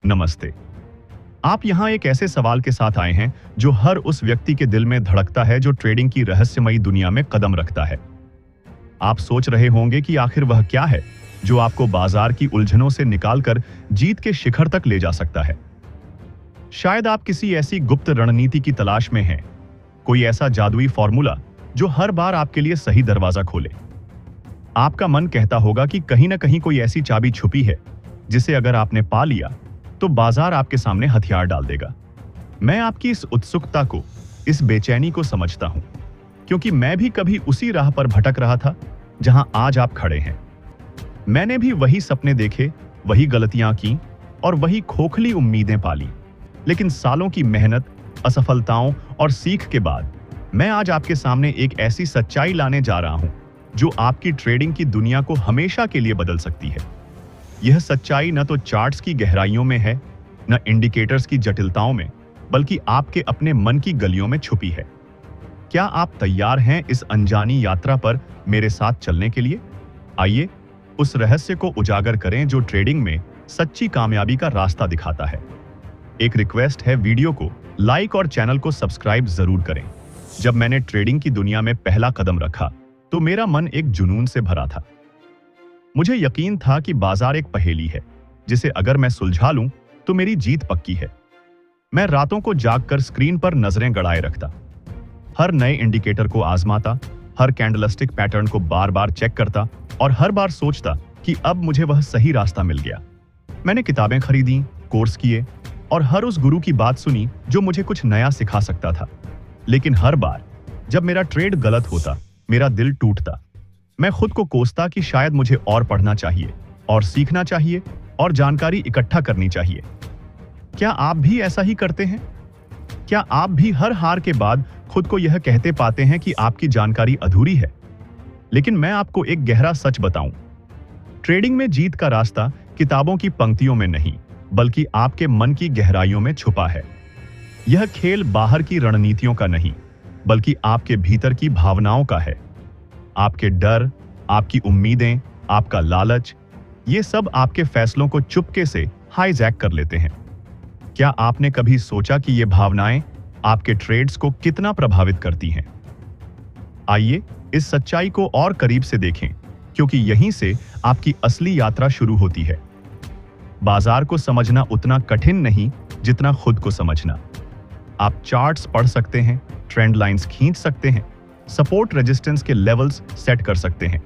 नमस्ते। आप यहाँ एक ऐसे सवाल के साथ आए हैं जो हर उस व्यक्ति के दिल में धड़कता है जो ट्रेडिंग की रहस्यमयी दुनिया में कदम रखता है। आप सोच रहे होंगे कि आखिर वह क्या है जो आपको बाजार की उलझनों से निकालकर जीत के शिखर तक ले जा सकता है। शायद आप किसी ऐसी गुप्त रणनीति की तलाश में हैं, कोई ऐसा जादुई फॉर्मूला जो हर बार आपके लिए सही दरवाजा खोले। आपका मन कहता होगा कि कहीं ना कहीं कोई ऐसी चाबी छुपी है जिसे अगर आपने पा लिया तो बाजार आपके सामने हथियार डाल देगा। मैं आपकी इस उत्सुकता को, इस बेचैनी को समझता हूं, क्योंकि मैं भी कभी उसी राह पर भटक रहा था जहां आज आप खड़े हैं। मैंने भी वही सपने देखे, वही गलतियां की और वही खोखली उम्मीदें पाली। लेकिन सालों की मेहनत, असफलताओं और सीख के बाद मैं आज आपके सामने एक ऐसी सच्चाई लाने जा रहा हूं जो आपकी ट्रेडिंग की दुनिया को हमेशा के लिए बदल सकती है। यह सच्चाई न तो चार्ट्स की गहराइयों में है, न इंडिकेटर्स की जटिलताओं में, बल्कि आपके अपने मन की गलियों में छुपी है। क्या आप तैयार हैं इस अनजानी यात्रा पर मेरे साथ चलने के लिए? आइए उस रहस्य को उजागर करें जो ट्रेडिंग में सच्ची कामयाबी का रास्ता दिखाता है। एक रिक्वेस्ट है, वीडियो को लाइक और चैनल को सब्सक्राइब जरूर करें। जब मैंने ट्रेडिंग की दुनिया में पहला कदम रखा तो मेरा मन एक जुनून से भरा था। मुझे यकीन था कि बाजार एक पहेली है जिसे अगर मैं सुलझा लूं तो मेरी जीत पक्की है। मैं रातों को जागकर स्क्रीन पर नजरें गड़ाए रखता, हर नए इंडिकेटर को आजमाता, हर कैंडलस्टिक पैटर्न को बार बार चेक करता और हर बार सोचता कि अब मुझे वह सही रास्ता मिल गया। मैंने किताबें खरीदी, कोर्स किए और हर उस गुरु की बात सुनी जो मुझे कुछ नया सिखा सकता था। लेकिन हर बार जब मेरा ट्रेड गलत होता, मेरा दिल टूटता। मैं खुद को कोसता कि शायद मुझे और पढ़ना चाहिए और सीखना चाहिए और जानकारी इकट्ठा करनी चाहिए। क्या आप भी ऐसा ही करते हैं? क्या आप भी हर हार के बाद खुद को यह कहते पाते हैं कि आपकी जानकारी अधूरी है? लेकिन मैं आपको एक गहरा सच बताऊं, ट्रेडिंग में जीत का रास्ता किताबों की पंक्तियों में नहीं, बल्कि आपके मन की गहराइयों में छुपा है। यह खेल बाहर की रणनीतियों का नहीं, बल्कि आपके भीतर की भावनाओं का है। आपके डर, आपकी उम्मीदें, आपका लालच, ये सब आपके फैसलों को चुपके से हाईजैक कर लेते हैं। क्या आपने कभी सोचा कि ये भावनाएं आपके ट्रेड्स को कितना प्रभावित करती हैं? आइए इस सच्चाई को और करीब से देखें, क्योंकि यहीं से आपकी असली यात्रा शुरू होती है। बाजार को समझना उतना कठिन नहीं जितना खुद को समझना। आप चार्ट्स पढ़ सकते हैं, ट्रेंड लाइंस खींच सकते हैं, सपोर्ट रेजिस्टेंस के लेवल्स सेट कर सकते हैं,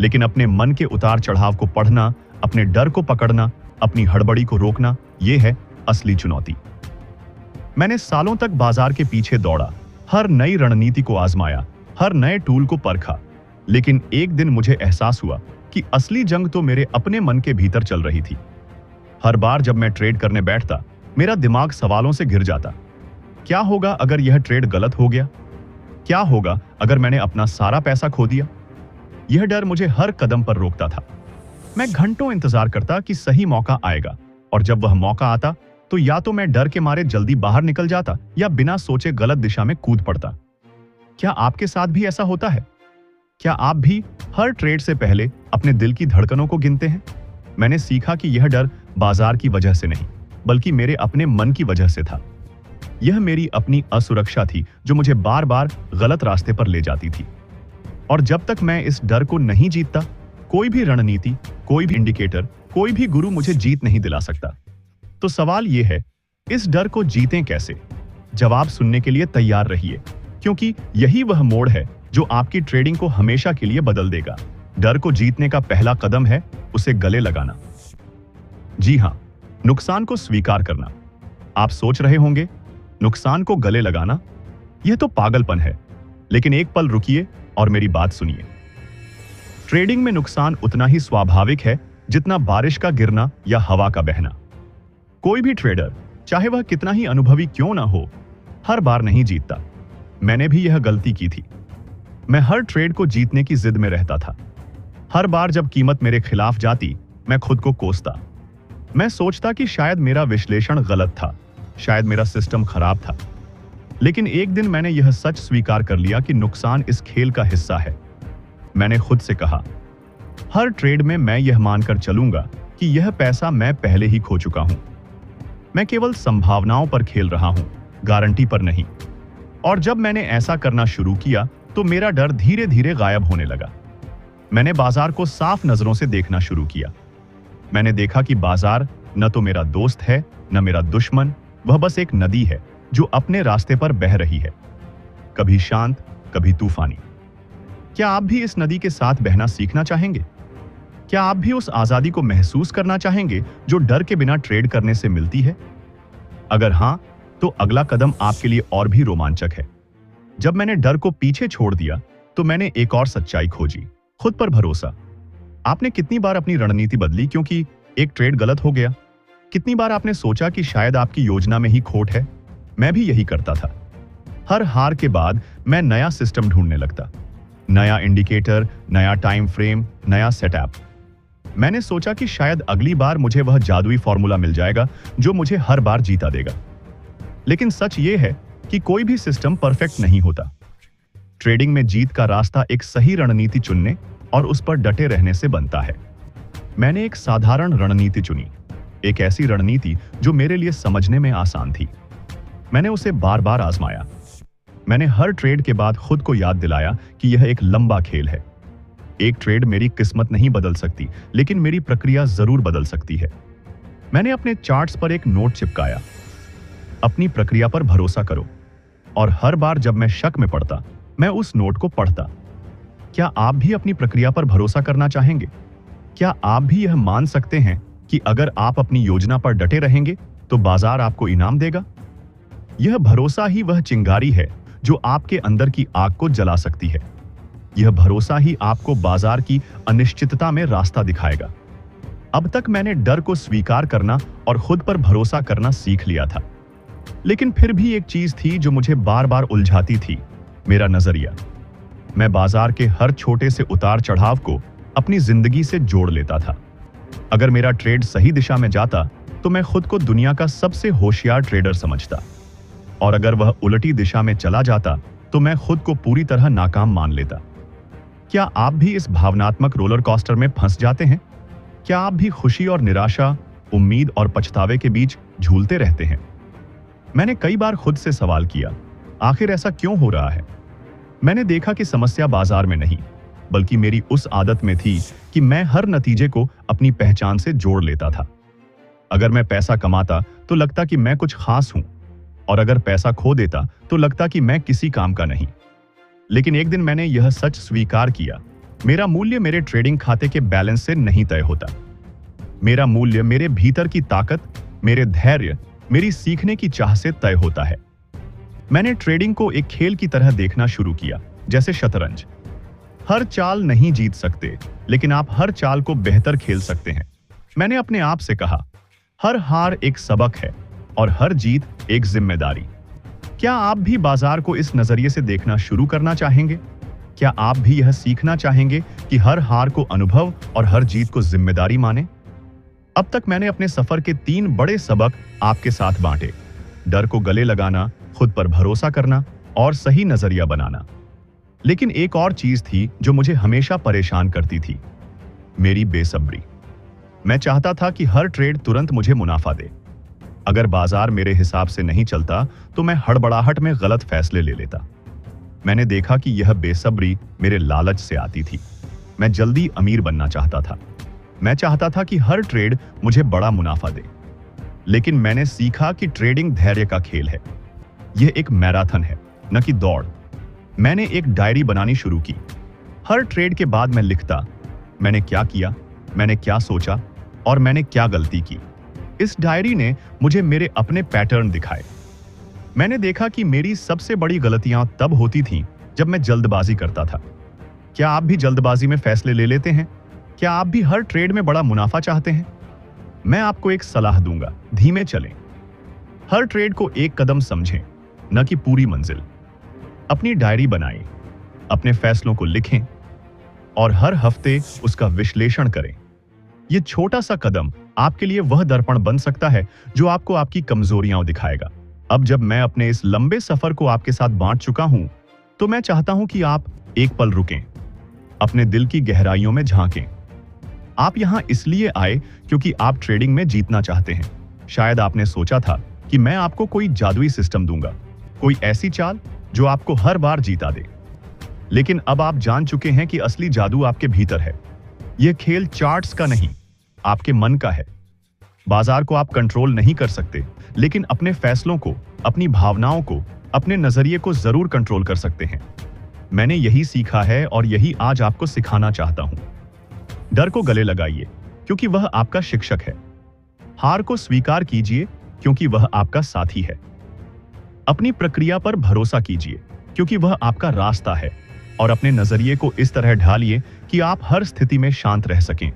लेकिन अपने मन के उतार चढ़ाव को पढ़ना, अपने डर को पकड़ना, अपनी हड़बड़ी को रोकना, यह है असली चुनौती। मैंने सालों तक बाजार के पीछे दौड़ा, हर नई रणनीति को आजमाया, हर नए टूल को परखा, लेकिन एक दिन मुझे एहसास हुआ कि असली जंग तो मेरे अपने मन के भीतर चल रही थी। हर बार जब मैं ट्रेड करने बैठता, मेरा दिमाग सवालों से घिर जाता। क्या होगा अगर यह ट्रेड गलत हो गया? क्या होगा अगर मैंने अपना सारा पैसा खो दिया? यह डर मुझे हर कदम पर रोकता था। मैं घंटों इंतजार करता कि सही मौका आएगा, और जब वह मौका आता तो या तो मैं डर के मारे जल्दी बाहर निकल जाता या बिना सोचे गलत दिशा में कूद पड़ता। क्या आपके साथ भी ऐसा होता है? क्या आप भी हर ट्रेड से पहले अपने दिल की धड़कनों को गिनते हैं? मैंने सीखा कि यह डर बाजार की वजह से नहीं, बल्कि मेरे अपने मन की वजह से था। यह मेरी अपनी असुरक्षा थी जो मुझे बार बार गलत रास्ते पर ले जाती थी। और जब तक मैं इस डर को नहीं जीतता, कोई भी रणनीति, कोई भी इंडिकेटर, कोई भी गुरु मुझे जीत नहीं दिला सकता। तो सवाल यह है, इस डर को जीतें कैसे? जवाब सुनने के लिए तैयार रहिए, क्योंकि यही वह मोड़ है जो आपकी ट्रेडिंग को हमेशा के लिए बदल देगा। डर को जीतने का पहला कदम है उसे गले लगाना। जी हां, नुकसान को स्वीकार करना। आप सोच रहे होंगे, नुकसान को गले लगाना, यह तो पागलपन है। लेकिन एक पल रुकिए और मेरी बात सुनिए। ट्रेडिंग में नुकसान उतना ही स्वाभाविक है जितना बारिश का गिरना या हवा का बहना। कोई भी ट्रेडर, चाहे वह कितना ही अनुभवी क्यों ना हो, हर बार नहीं जीतता। मैंने भी यह गलती की थी। मैं हर ट्रेड को जीतने की जिद में रहता था। हर बार जब कीमत मेरे खिलाफ जाती, मैं खुद को कोसता। मैं सोचता कि शायद मेरा विश्लेषण गलत था, शायद मेरा सिस्टम खराब था। लेकिन एक दिन मैंने यह सच स्वीकार कर लिया कि नुकसान इस खेल का हिस्सा है। मैंने खुद से कहा, हर ट्रेड में मैं यह मानकर चलूंगा कि यह पैसा मैं पहले ही खो चुका हूं। मैं केवल संभावनाओं पर खेल रहा हूं, गारंटी पर नहीं। और जब मैंने ऐसा करना शुरू किया तो मेरा डर धीरे धीरे गायब होने लगा। मैंने बाजार को साफ नजरों से देखना शुरू किया। मैंने देखा कि बाजार न तो मेरा दोस्त है न मेरा दुश्मन, वह बस एक नदी है जो अपने रास्ते पर बह रही है, कभी शांत कभी तूफानी। क्या आप भी इस नदी के साथ बहना सीखना चाहेंगे? क्या आप भी उस आजादी को महसूस करना चाहेंगे जो डर के बिना ट्रेड करने से मिलती है? अगर हां, तो अगला कदम आपके लिए और भी रोमांचक है। जब मैंने डर को पीछे छोड़ दिया तो मैंने एक और सच्चाई खोजी, खुद पर भरोसा। आपने कितनी बार अपनी रणनीति बदली क्योंकि एक ट्रेड गलत हो गया? कितनी बार आपने सोचा कि शायद आपकी योजना में ही खोट है? मैं भी यही करता था। हर हार के बाद मैं नया सिस्टम ढूंढने लगता, नया इंडिकेटर, नया टाइम फ्रेम, नया सेटअप। मैंने सोचा कि शायद अगली बार मुझे वह जादुई फॉर्मूला मिल जाएगा जो मुझे हर बार जीता देगा। लेकिन सच यह है कि कोई भी सिस्टम परफेक्ट नहीं होता। ट्रेडिंग में जीत का रास्ता एक सही रणनीति चुनने और उस पर डटे रहने से बनता है। मैंने एक साधारण रणनीति चुनी, एक ऐसी रणनीति जो मेरे लिए समझने में आसान थी। मैंने उसे बार बार आजमाया। मैंने हर ट्रेड के बाद खुद को याद दिलाया कि यह एक लंबा खेल है। एक ट्रेड मेरी किस्मत नहीं बदल सकती, लेकिन मेरी प्रक्रिया जरूर बदल सकती है। मैंने अपने चार्ट्स पर एक नोट चिपकाया, अपनी प्रक्रिया पर भरोसा करो। और हर बार जब मैं शक में पड़ता, मैं उस नोट को पढ़ता। क्या आप भी अपनी प्रक्रिया पर भरोसा करना चाहेंगे? क्या आप भी यह मान सकते हैं कि अगर आप अपनी योजना पर डटे रहेंगे तो बाजार आपको इनाम देगा? यह भरोसा ही वह चिंगारी है जो आपके अंदर की आग को जला सकती है। यह भरोसा ही आपको बाजार की अनिश्चितता में रास्ता दिखाएगा। अब तक मैंने डर को स्वीकार करना और खुद पर भरोसा करना सीख लिया था, लेकिन फिर भी एक चीज थी जो मुझे बार बार उलझाती थी, मेरा नजरिया। मैं बाजार के हर छोटे से उतार चढ़ाव को अपनी जिंदगी से जोड़ लेता था। अगर मेरा ट्रेड सही दिशा में जाता तो मैं खुद को दुनिया का सबसे होशियार ट्रेडर समझता, और अगर वह उलटी दिशा में चला जाता तो मैं खुद को पूरी तरह नाकाम मान लेता। क्या आप भी इस भावनात्मक रोलर कोस्टर में फंस जाते हैं? क्या आप भी खुशी और निराशा, उम्मीद और पछतावे के बीच झूलते रहते हैं? मैंने कई बार खुद से सवाल किया, आखिर ऐसा क्यों हो रहा है? मैंने देखा कि समस्या बाजार में नहीं, बल्कि मेरी उस आदत में थी कि मैं हर नतीजे को अपनी पहचान से जोड़ लेता था। अगर मैं पैसा कमाता तो लगता कि मैं कुछ खास हूं, और अगर पैसा खो देता तो लगता कि मैं किसी काम का नहीं। लेकिन एक दिन मैंने यह सच स्वीकार किया, मेरा मूल्य मेरे ट्रेडिंग खाते के बैलेंस से नहीं तय होता। मेरा मूल्य मेरे भीतर की ताकत, मेरे धैर्य, मेरी सीखने की चाह से तय होता है। मैंने ट्रेडिंग को एक खेल की तरह देखना शुरू किया, जैसे शतरंज। हर चाल नहीं जीत सकते, लेकिन आप हर चाल को बेहतर खेल सकते हैं। मैंने अपने आप से कहा, हर हार एक सबक है और हर जीत एक जिम्मेदारी। क्या आप भी बाजार को इस नजरिए से देखना शुरू करना चाहेंगे? क्या आप भी यह सीखना चाहेंगे कि हर हार को अनुभव और हर जीत को जिम्मेदारी माने? अब तक मैंने अपने सफर के 3 बड़े सबक आपके साथ बांटे: डर को गले लगाना, खुद पर भरोसा करना और सही नजरिया बनाना। लेकिन एक और चीज थी जो मुझे हमेशा परेशान करती थी, मेरी बेसब्री। मैं चाहता था कि हर ट्रेड तुरंत मुझे मुनाफा दे। अगर बाजार मेरे हिसाब से नहीं चलता तो मैं हड़बड़ाहट में गलत फैसले ले लेता। मैंने देखा कि यह बेसब्री मेरे लालच से आती थी। मैं जल्दी अमीर बनना चाहता था। मैं चाहता था कि हर ट्रेड मुझे बड़ा मुनाफा दे। लेकिन मैंने सीखा कि ट्रेडिंग धैर्य का खेल है। यह एक मैराथन है, न कि दौड़। मैंने एक डायरी बनानी शुरू की। हर ट्रेड के बाद मैं लिखता, मैंने क्या किया, मैंने क्या सोचा और मैंने क्या गलती की। इस डायरी ने मुझे मेरे अपने पैटर्न दिखाए। मैंने देखा कि मेरी सबसे बड़ी गलतियां तब होती थीं जब मैं जल्दबाजी करता था। क्या आप भी जल्दबाजी में फैसले ले लेते हैं? क्या आप भी हर ट्रेड में बड़ा मुनाफा चाहते हैं? मैं आपको एक सलाह दूंगा, धीमे चलें। हर ट्रेड को एक कदम समझें, न कि पूरी मंजिल। अपनी डायरी बनाएं, अपने फैसलों को लिखें और हर हफ्ते उसका विश्लेषण करें। यह छोटा सा कदम आपके लिए वह दर्पण बन सकता है जो आपको आपकी कमजोरियां दिखाएगा। अब जब मैं अपने इस लंबे सफर को आपके साथ बांट चुका हूं, तो मैं चाहता हूं कि आप एक पल रुकें, अपने दिल की गहराइयों में झांकें। आप यहां इसलिए आए क्योंकि आप ट्रेडिंग में जीतना चाहते हैं, शायद आपने सोचा था कि मैं आपको कोई जादुई सिस्टम दूंगा, कोई ऐसी चाल जो आपको हर बार जीता दे। लेकिन अब आप जान चुके हैं कि असली जादू आपके भीतर है। यह खेल चार्ट्स का नहीं, आपके मन का है। बाजार को आप कंट्रोल नहीं कर सकते, लेकिन अपने फैसलों को, अपनी भावनाओं को, अपने नजरिए को जरूर कंट्रोल कर सकते हैं। मैंने यही सीखा है और यही आज आपको सिखाना चाहता हूं। डर को गले लगाइए, क्योंकि वह आपका शिक्षक है। हार को स्वीकार कीजिए, क्योंकि वह आपका साथी है। अपनी प्रक्रिया पर भरोसा कीजिए, क्योंकि वह आपका रास्ता है। और अपने नजरिए को इस तरह ढालिए कि आप हर स्थिति में शांत रह सकें।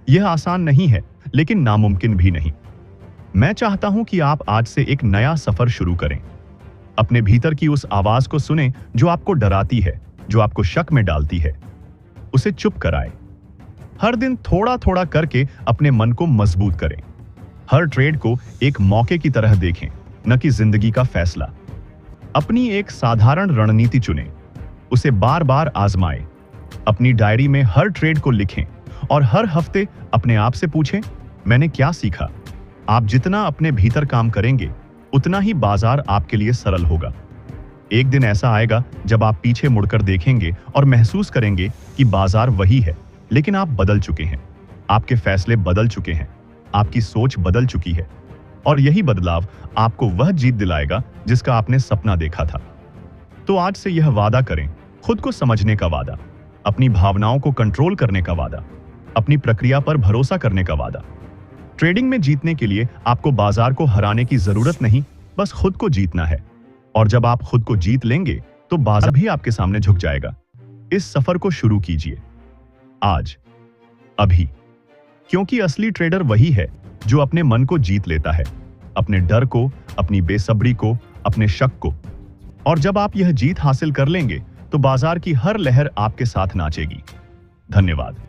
यह आसान नहीं है, लेकिन नामुमकिन भी नहीं। मैं चाहता हूं कि आप आज से एक नया सफर शुरू करें। अपने भीतर की उस आवाज को सुनें जो आपको डराती है, जो आपको शक में डालती है। उसे चुप कराएं। हर दिन थोड़ा थोड़ा करके अपने मन को मजबूत करें। हर ट्रेड को एक मौके की तरह देखें, न कि जिंदगी का फैसला। अपनी एक साधारण रणनीति चुनें, उसे बार बार आजमाएं। अपनी डायरी में हर ट्रेड को लिखें और हर हफ्ते अपने आप से पूछें, मैंने क्या सीखा। आप जितना अपने भीतर काम करेंगे, उतना ही बाजार आपके लिए सरल होगा। एक दिन ऐसा आएगा जब आप पीछे मुड़कर देखेंगे और महसूस करेंगे कि बाजार वही है, लेकिन आप बदल चुके हैं। आपके फैसले बदल चुके हैं, आपकी सोच बदल चुकी है। और यही बदलाव आपको वह जीत दिलाएगा जिसका आपने सपना देखा था। तो आज से यह वादा करें, खुद को समझने का वादा, अपनी भावनाओं को कंट्रोल करने का वादा, अपनी प्रक्रिया पर भरोसा करने का वादा। ट्रेडिंग में जीतने के लिए आपको बाजार को हराने की जरूरत नहीं, बस खुद को जीतना है। और जब आप खुद को जीत लेंगे, तो बाजार भी आपके सामने झुक जाएगा। इस सफर को शुरू कीजिए आज, अभी, क्योंकि असली ट्रेडर वही है जो अपने मन को जीत लेता है, अपने डर को, अपनी बेसब्री को, अपने शक को। और जब आप यह जीत हासिल कर लेंगे, तो बाजार की हर लहर आपके साथ नाचेगी। धन्यवाद।